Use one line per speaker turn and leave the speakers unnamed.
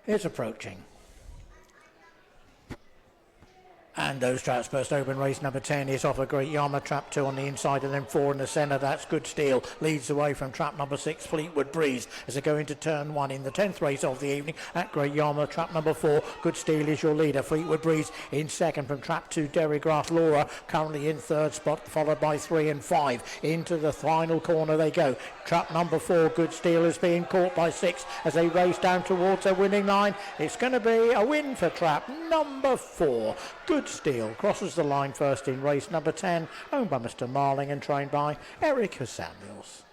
is approaching. And those traps burst open. Race number 10 is off a Great Yarmouth. Trap 2 on the inside and then 4 in the centre. That's Good Steel. Leads away from trap number 6, Fleetwood Breeze, as they go into turn 1 in the 10th race of the evening at Great Yarmouth. Trap number 4, Good Steel is your leader. Fleetwood Breeze in second from trap 2, Derry Grass Laura, currently in third spot, followed by 3 and 5. Into the final corner they go. Trap number 4, Good Steel, is being caught by 6 as they race down towards a winning line. It's going to be a win for trap number 4. Good Steel crosses the line first in race number 10, owned by Mr. Marling and trained by Erica Samuels.